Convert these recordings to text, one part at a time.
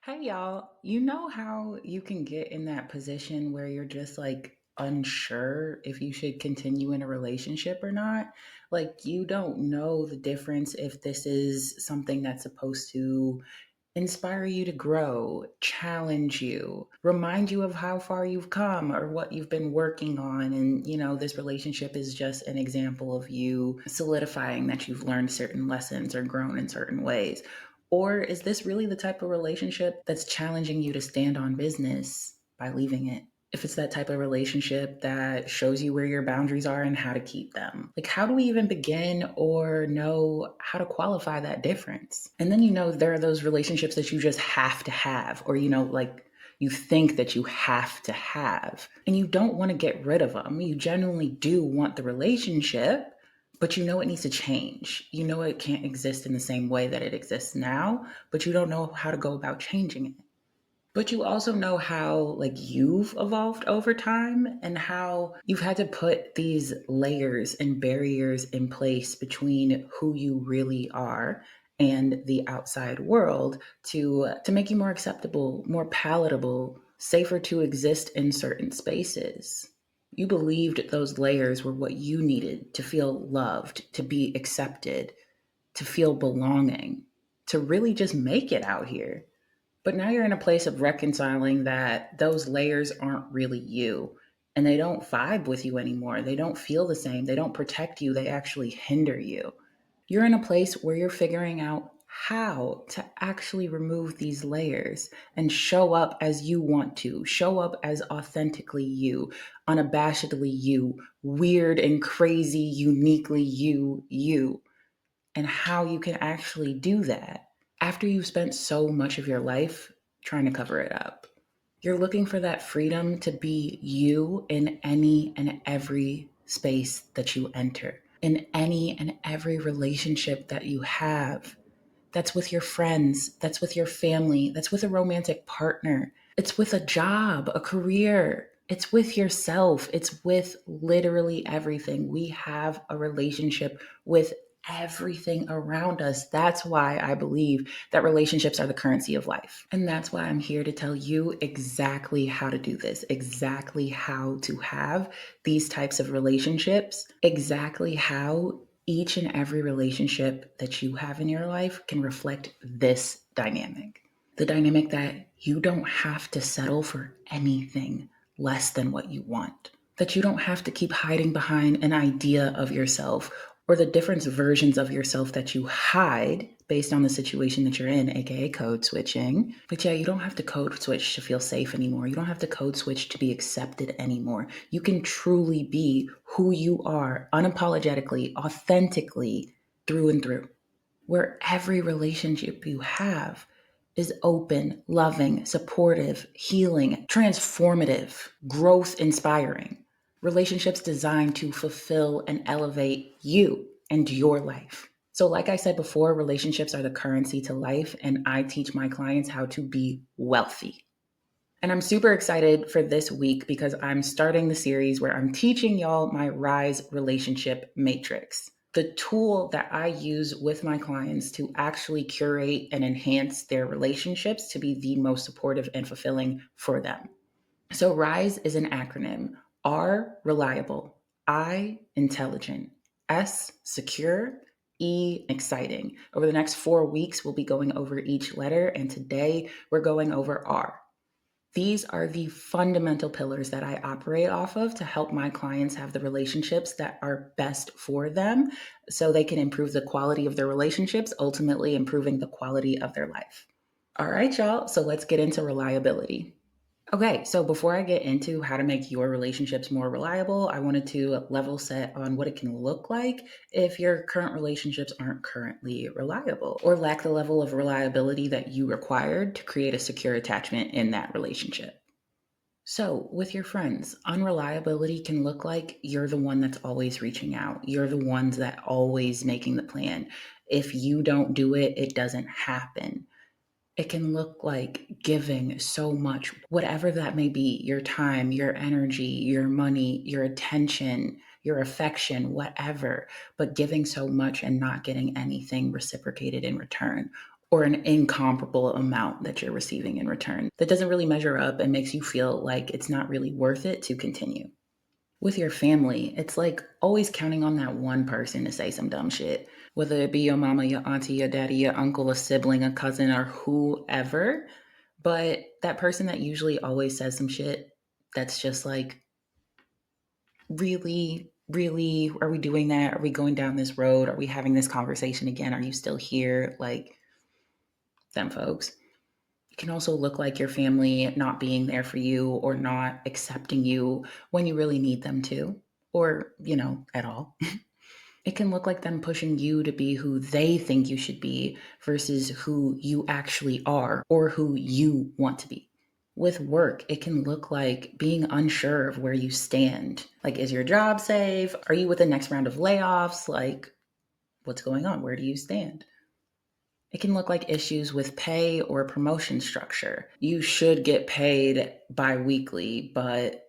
Hey y'all, you know how you can get in that position where you're just like unsure if you should continue in a relationship or not? Like, you don't know the difference if this is something that's supposed to inspire you to grow, challenge you, remind you of how far you've come or what you've been working on. And, this relationship is just an example of you solidifying that you've learned certain lessons or grown in certain ways. Or is this really the type of relationship that's challenging you to stand on business by leaving it? If it's that type of relationship that shows you where your boundaries are and how to keep them. Like, how do we even begin or know how to qualify that difference? And then, there are those relationships that you just have to have, or, like you think that you have to have, and you don't want to get rid of them. You genuinely do want the relationship, but you know it needs to change. You know it can't exist in the same way that it exists now, but you don't know how to go about changing it. But you also know how like you've evolved over time and how you've had to put these layers and barriers in place between who you really are and the outside world to make you more acceptable, more palatable, safer to exist in certain spaces. You believed those layers were what you needed to feel loved, to be accepted, to feel belonging, to really just make it out here. But now you're in a place of reconciling that those layers aren't really you and they don't vibe with you anymore. They don't feel the same. They don't protect you. They actually hinder you. You're in a place where you're figuring out how to actually remove these layers and show up as you want to, show up as authentically you, unabashedly you, weird and crazy, uniquely you, and how you can actually do that after you've spent so much of your life trying to cover it up. You're looking for that freedom to be you in any and every space that you enter, in any and every relationship that you have. That's with your friends, that's with your family, that's with a romantic partner, it's with a job, a career, it's with yourself, it's with literally everything. We have a relationship with everything around us. That's why I believe that relationships are the currency of life. And that's why I'm here to tell you exactly how to do this, exactly how to have these types of relationships, exactly how each and every relationship that you have in your life can reflect this dynamic. The dynamic that you don't have to settle for anything less than what you want. That you don't have to keep hiding behind an idea of yourself or the different versions of yourself that you hide based on the situation that you're in, aka code switching. But yeah, you don't have to code switch to feel safe anymore. You don't have to code switch to be accepted anymore. You can truly be who you are unapologetically, authentically, through and through. Where every relationship you have is open, loving, supportive, healing, transformative, growth inspiring. Relationships designed to fulfill and elevate you and your life. So, like I said before, relationships are the currency to life, and I teach my clients how to be wealthy. And I'm super excited for this week because I'm starting the series where I'm teaching y'all my Rise Relationship Matrix, the tool that I use with my clients to actually curate and enhance their relationships to be the most supportive and fulfilling for them. So, RISE is an acronym: R, reliable; I, intelligent; S, secure; E, exciting. Over the next 4 weeks, we'll be going over each letter, and today we're going over R. These are the fundamental pillars that I operate off of to help my clients have the relationships that are best for them so they can improve the quality of their relationships, ultimately improving the quality of their life. All right, y'all. So let's get into reliability. Okay, so before I get into how to make your relationships more reliable, I wanted to level set on what it can look like if your current relationships aren't currently reliable or lack the level of reliability that you required to create a secure attachment in that relationship. So, with your friends, unreliability can look like you're the one that's always reaching out. You're the ones that always making the plan. If you don't do it, it doesn't happen. It can look like giving so much, whatever that may be: your time, your energy, your money, your attention, your affection, whatever, but giving so much and not getting anything reciprocated in return. or an incomparable amount that you're receiving in return that doesn't really measure up and makes you feel like it's not really worth it to continue. With your family, it's like always counting on that one person to say some dumb shit, whether it be your mama, your auntie, your daddy, your uncle, a sibling, a cousin, or whoever. But that person that usually always says some shit that's just like, really, really, are we doing that? Are we going down this road? Are we having this conversation again? Are you still here? Like, them folks. It can also look like your family not being there for you or not accepting you when you really need them to, or, at all. It can look like them pushing you to be who they think you should be versus who you actually are or who you want to be. With work, it can look like being unsure of where you stand. Like, is your job safe? Are you with the next round of layoffs? Like, what's going on? Where do you stand? It can look like issues with pay or promotion structure. You should get paid bi-weekly, but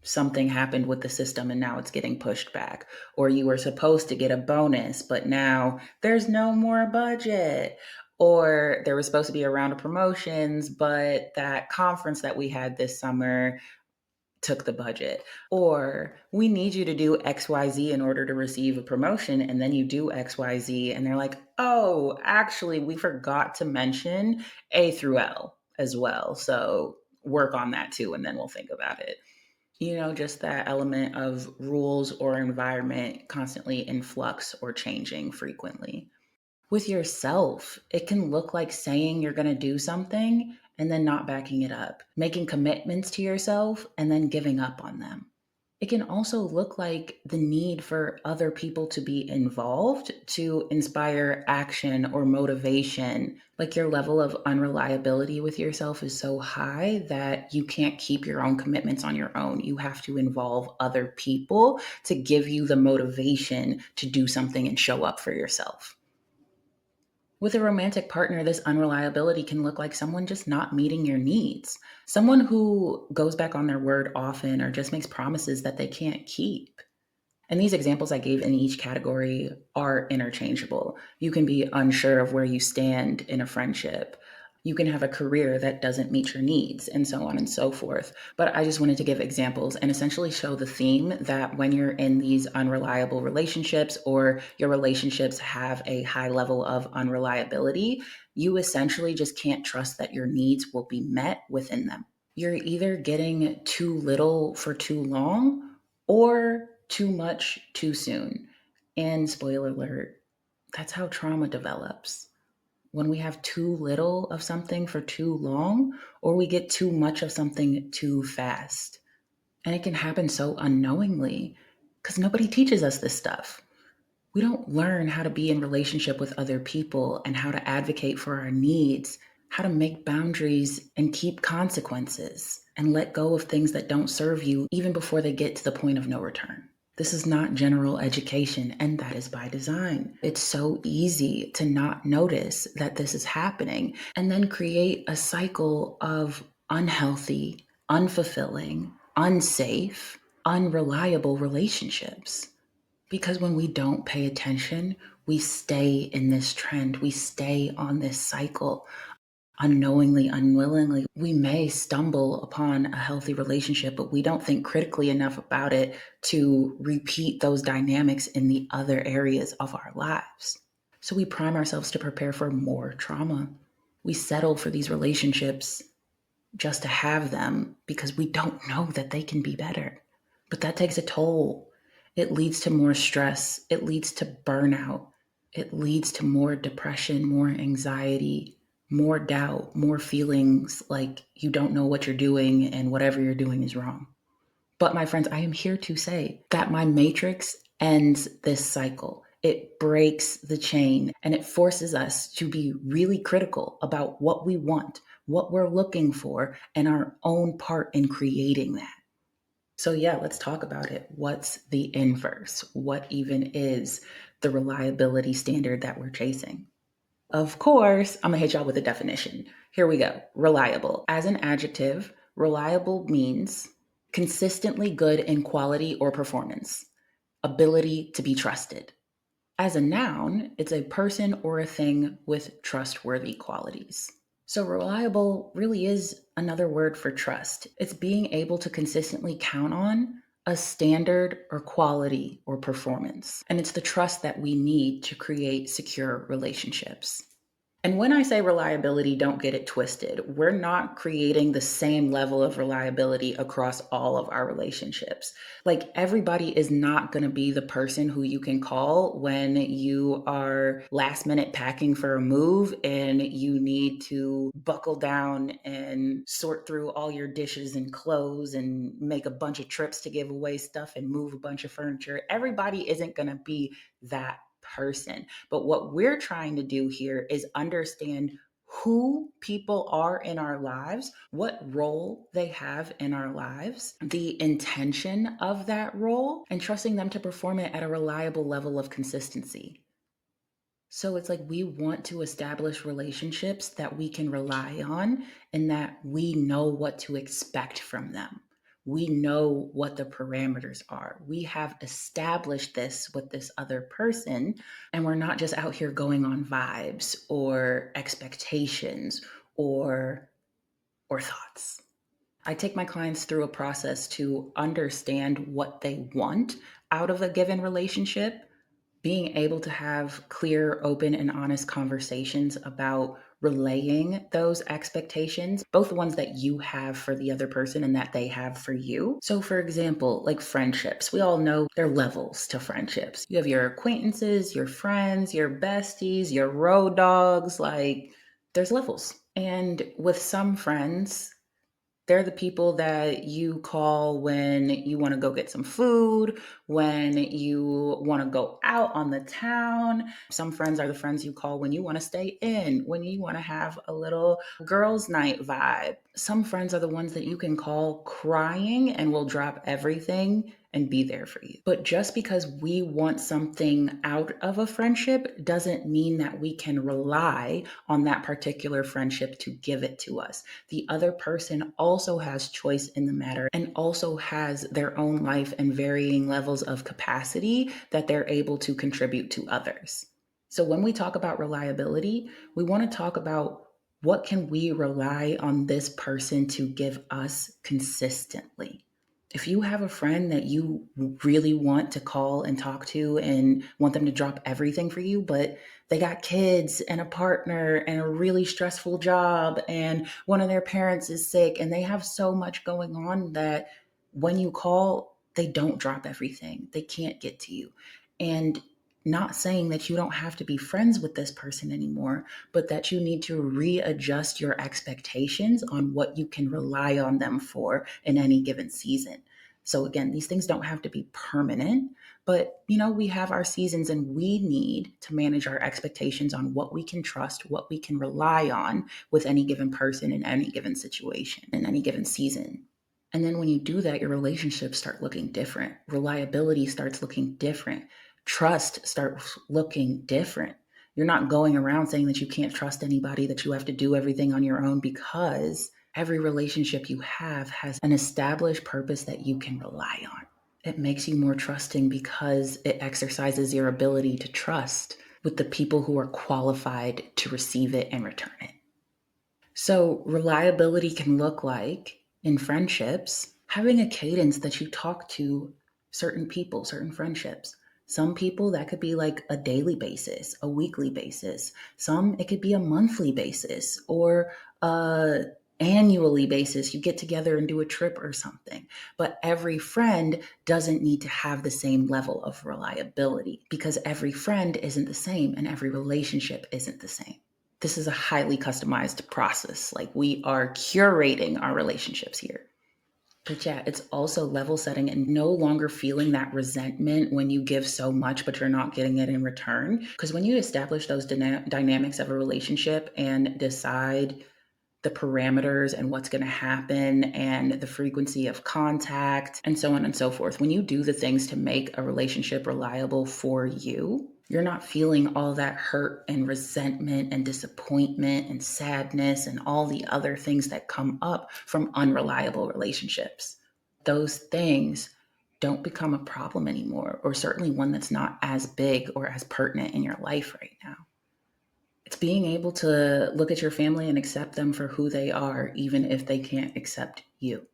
something happened with the system and now it's getting pushed back. Or you were supposed to get a bonus, but now there's no more budget. Or there was supposed to be a round of promotions, but that conference that we had this summer took the budget. Or we need you to do XYZ in order to receive a promotion, and then you do XYZ and they're like, oh, actually we forgot to mention A through L as well, so work on that too and then we'll think about it. Just that element of rules or environment constantly in flux or changing frequently. With yourself, it can look like saying you're going to do something and then not backing it up, making commitments to yourself and then giving up on them. It can also look like the need for other people to be involved to inspire action or motivation. Like, your level of unreliability with yourself is so high that you can't keep your own commitments on your own. You have to involve other people to give you the motivation to do something and show up for yourself. With a romantic partner, this unreliability can look like someone just not meeting your needs, someone who goes back on their word often or just makes promises that they can't keep. And these examples I gave in each category are interchangeable. You can be unsure of where you stand in a friendship. You can have a career that doesn't meet your needs, and so on and so forth. But I just wanted to give examples and essentially show the theme that when you're in these unreliable relationships or your relationships have a high level of unreliability, you essentially just can't trust that your needs will be met within them. You're either getting too little for too long or too much too soon. And spoiler alert, that's how trauma develops. When we have too little of something for too long, or we get too much of something too fast. And it can happen so unknowingly because nobody teaches us this stuff. We don't learn how to be in relationship with other people and how to advocate for our needs, how to make boundaries and keep consequences and let go of things that don't serve you even before they get to the point of no return. This is not general education, and that is by design. It's so easy to not notice that this is happening and then create a cycle of unhealthy, unfulfilling, unsafe, unreliable relationships. Because when we don't pay attention, we stay in this trend, we stay on this cycle. Unknowingly, unwillingly, we may stumble upon a healthy relationship, but we don't think critically enough about it to repeat those dynamics in the other areas of our lives. So we prime ourselves to prepare for more trauma. We settle for these relationships just to have them because we don't know that they can be better. But that takes a toll. It leads to more stress. It leads to burnout. It leads to more depression, more anxiety, more doubt, more feelings like you don't know what you're doing and whatever you're doing is wrong. But my friends, I am here to say that my matrix ends this cycle. It breaks the chain and it forces us to be really critical about what we want, what we're looking for, and our own part in creating that. So, yeah, let's talk about it. What's the inverse? What even is the reliability standard that we're chasing? Of course, I'm gonna hit y'all with a definition. Here we go. Reliable. As an adjective, reliable means consistently good in quality or performance, ability to be trusted. As a noun, it's a person or a thing with trustworthy qualities. So, reliable really is another word for trust. It's being able to consistently count on a standard or quality or performance. And it's the trust that we need to create secure relationships. And when I say reliability, don't get it twisted. We're not creating the same level of reliability across all of our relationships. Like, everybody is not going to be the person who you can call when you are last minute packing for a move and you need to buckle down and sort through all your dishes and clothes and make a bunch of trips to give away stuff and move a bunch of furniture. Everybody isn't going to be that person. But what we're trying to do here is understand who people are in our lives, what role they have in our lives, the intention of that role, and trusting them to perform it at a reliable level of consistency. So it's like we want to establish relationships that we can rely on and that we know what to expect from them. We know what the parameters are. We have established this with this other person, and we're not just out here going on vibes or expectations or thoughts. I take my clients through a process to understand what they want out of a given relationship, being able to have clear, open, and honest conversations about relaying those expectations, both the ones that you have for the other person and that they have for you. So, for example, like friendships, we all know there are levels to friendships. You have your acquaintances, your friends, your besties, your road dogs, like there's levels. And with some friends, they're the people that you call when you want to go get some food, when you want to go out on the town. Some friends are the friends you call when you want to stay in, when you want to have a little girls' night vibe. Some friends are the ones that you can call crying and will drop everything and be there for you. But just because we want something out of a friendship doesn't mean that we can rely on that particular friendship to give it to us. The other person also has choice in the matter and also has their own life and varying levels of capacity that they're able to contribute to others. So when we talk about reliability, we want to talk about what can we rely on this person to give us consistently. If you have a friend that you really want to call and talk to and want them to drop everything for you, but they got kids and a partner and a really stressful job and one of their parents is sick and they have so much going on that when you call, they don't drop everything. They can't get to you. And not saying that you don't have to be friends with this person anymore, but that you need to readjust your expectations on what you can rely on them for in any given season. So again, these things don't have to be permanent, but we have our seasons and we need to manage our expectations on what we can trust, what we can rely on with any given person in any given situation, in any given season. And then when you do that, your relationships start looking different. Reliability starts looking different. Trust starts looking different. You're not going around saying that you can't trust anybody, that you have to do everything on your own, because every relationship you have has an established purpose that you can rely on. It makes you more trusting because it exercises your ability to trust with the people who are qualified to receive it and return it. So, reliability can look like in friendships having a cadence that you talk to certain people, certain friendships. Some people that could be like a daily basis, a weekly basis. Some it could be a monthly basis or a annually basis. You get together and do a trip or something. But every friend doesn't need to have the same level of reliability because every friend isn't the same and every relationship isn't the same. This is a highly customized process. Like, we are curating our relationships here. But yeah, it's also level setting and no longer feeling that resentment when you give so much, but you're not getting it in return. Because when you establish those dynamics of a relationship and decide the parameters and what's going to happen and the frequency of contact and so on and so forth. When you do the things to make a relationship reliable for you, you're not feeling all that hurt and resentment and disappointment and sadness and all the other things that come up from unreliable relationships. Those things don't become a problem anymore, or certainly one that's not as big or as pertinent in your life right now. It's being able to look at your family and accept them for who they are, even if they can't accept you.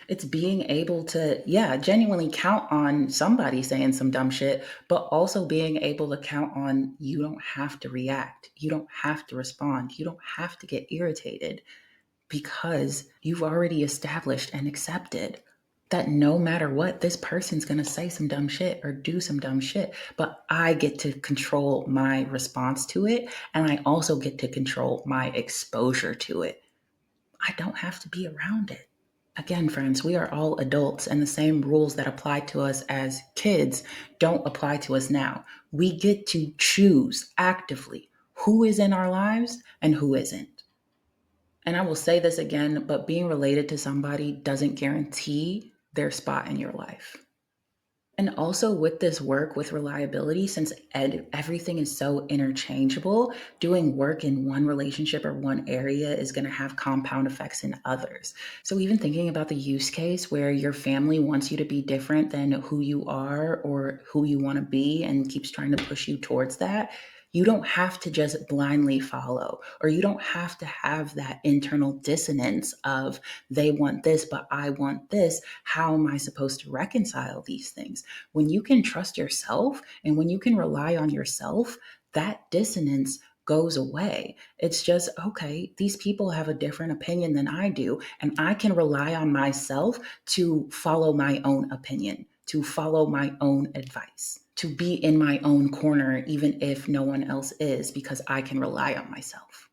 It's being able to, yeah, genuinely count on somebody saying some dumb shit, but also being able to count on you don't have to react. You don't have to respond. You don't have to get irritated because you've already established and accepted that no matter what, this person's going to say some dumb shit or do some dumb shit, but I get to control my response to it. And I also get to control my exposure to it. I don't have to be around it. Again, friends, we are all adults, and the same rules that apply to us as kids don't apply to us now. We get to choose actively who is in our lives and who isn't. And I will say this again, but being related to somebody doesn't guarantee their spot in your life. And also with this work with reliability, since everything is so interchangeable, doing work in one relationship or one area is going to have compound effects in others. So even thinking about the use case where your family wants you to be different than who you are or who you want to be and keeps trying to push you towards that, you don't have to just blindly follow, or you don't have to have that internal dissonance of they want this, but I want this. How am I supposed to reconcile these things? When you can trust yourself and when you can rely on yourself, that dissonance goes away. It's just, okay, these people have a different opinion than I do, and I can rely on myself to follow my own opinion, to follow my own advice, to be in my own corner, even if no one else is, because I can rely on myself.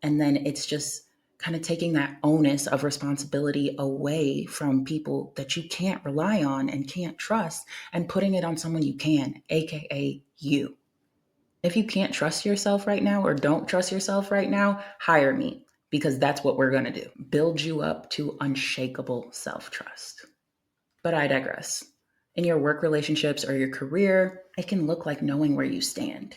And then it's just kind of taking that onus of responsibility away from people that you can't rely on and can't trust and putting it on someone you can, AKA you. If you can't trust yourself right now or don't trust yourself right now, hire me, because that's what we're going to do. Build you up to unshakable self-trust. But I digress. In your work relationships or your career, it can look like knowing where you stand,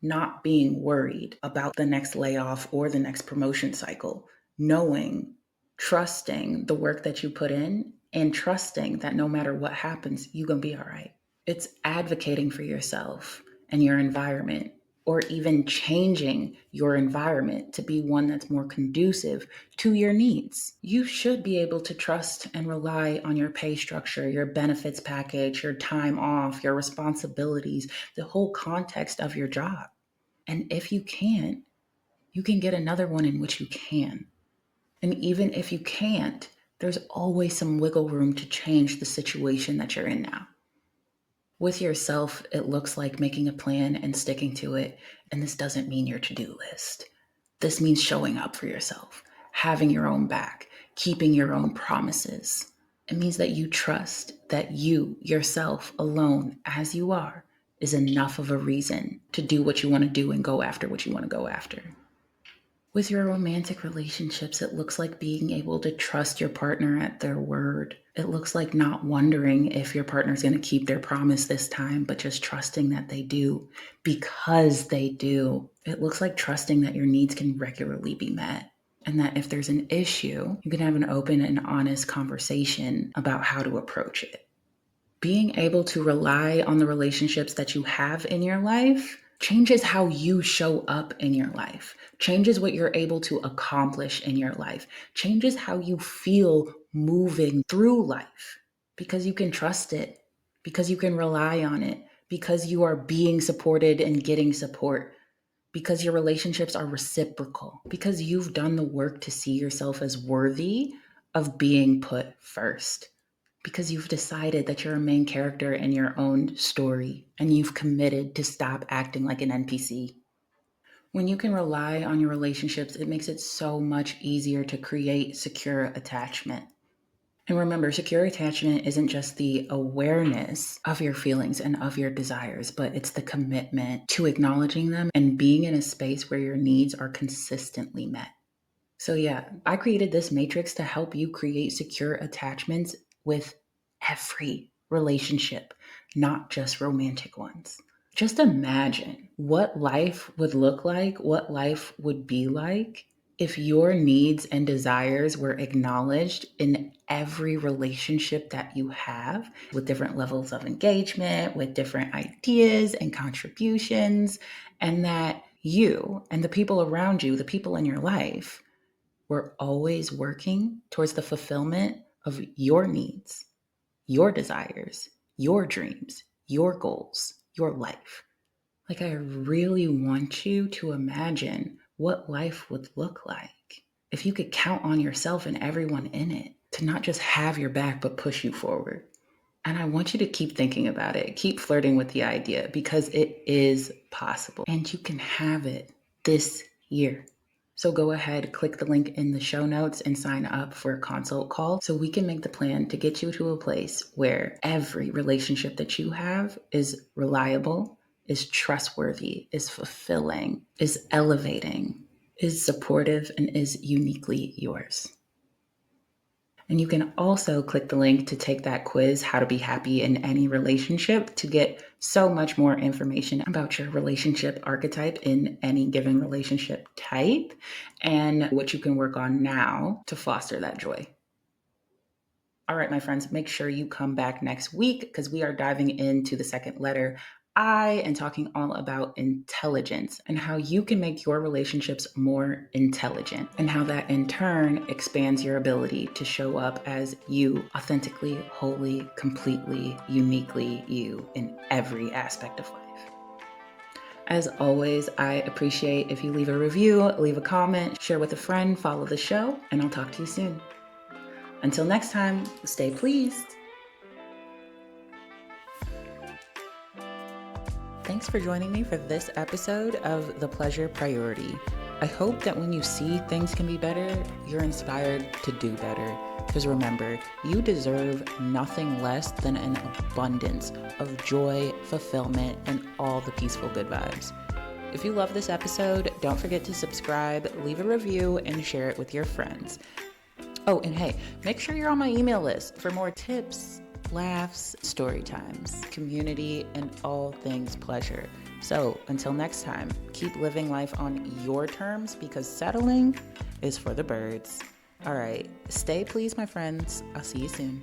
not being worried about the next layoff or the next promotion cycle, knowing, trusting the work that you put in, and trusting that no matter what happens, you're going to be all right. It's advocating for yourself and your environment, or even changing your environment to be one that's more conducive to your needs. You should be able to trust and rely on your pay structure, your benefits package, your time off, your responsibilities, the whole context of your job. And if you can't, you can get another one in which you can. And even if you can't, there's always some wiggle room to change the situation that you're in now. With yourself, it looks like making a plan and sticking to it. And this doesn't mean your to-do list. This means showing up for yourself, having your own back, keeping your own promises. It means that you trust that you, yourself, alone, as you are, is enough of a reason to do what you want to do and go after what you want to go after. With your romantic relationships, it looks like being able to trust your partner at their word. It looks like not wondering if your partner's going to keep their promise this time, but just trusting that they do because they do. It looks like trusting that your needs can regularly be met, and that if there's an issue, you can have an open and honest conversation about how to approach it. Being able to rely on the relationships that you have in your life changes how you show up in your life, changes what you're able to accomplish in your life, changes how you feel moving through life, because you can trust it, because you can rely on it, because you are being supported and getting support, because your relationships are reciprocal, because you've done the work to see yourself as worthy of being put first, because you've decided that you're a main character in your own story and you've committed to stop acting like an NPC. When you can rely on your relationships, it makes it so much easier to create secure attachment. And remember, secure attachment isn't just the awareness of your feelings and of your desires, but it's the commitment to acknowledging them and being in a space where your needs are consistently met. So yeah, I created this matrix to help you create secure attachments with every relationship, not just romantic ones. Just imagine what life would look like, what life would be like If your needs and desires were acknowledged in every relationship that you have, with different levels of engagement, with different ideas and contributions, and that you and the people around you, the people in your life, were always working towards the fulfillment of your needs, your desires, your dreams, your goals, your life. Like, I really want you to imagine what life would look like if you could count on yourself and everyone in it to not just have your back, but push you forward. And I want you to keep thinking about it, keep flirting with the idea, because it is possible and you can have it this year. So go ahead, click the link in the show notes and sign up for a consult call so we can make the plan to get you to a place where every relationship that you have is reliable, is trustworthy, is fulfilling, is elevating, is supportive, and is uniquely yours. And you can also click the link to take that quiz, How to Be Happy in Any Relationship, to get so much more information about your relationship archetype in any given relationship type and what you can work on now to foster that joy. All right, my friends, make sure you come back next week because we are diving into the second letter I and talking all about intelligence and how you can make your relationships more intelligent and how that in turn expands your ability to show up as you, authentically, wholly, completely, uniquely you in every aspect of life. As always, I appreciate if you leave a review, leave a comment, share with a friend, follow the show, and I'll talk to you soon. Until next time, stay pleased. Thanks for joining me for this episode of The Pleasure Priority. I hope that when you see things can be better, you're inspired to do better. Because remember, you deserve nothing less than an abundance of joy, fulfillment, and all the peaceful good vibes. If you love this episode, don't forget to subscribe, leave a review, and share it with your friends. Oh, and hey, make sure you're on my email list for more tips, laughs, story times, community, and all things pleasure. So until next time, keep living life on your terms because settling is for the birds. All right, stay pleased, my friends. I'll see you soon.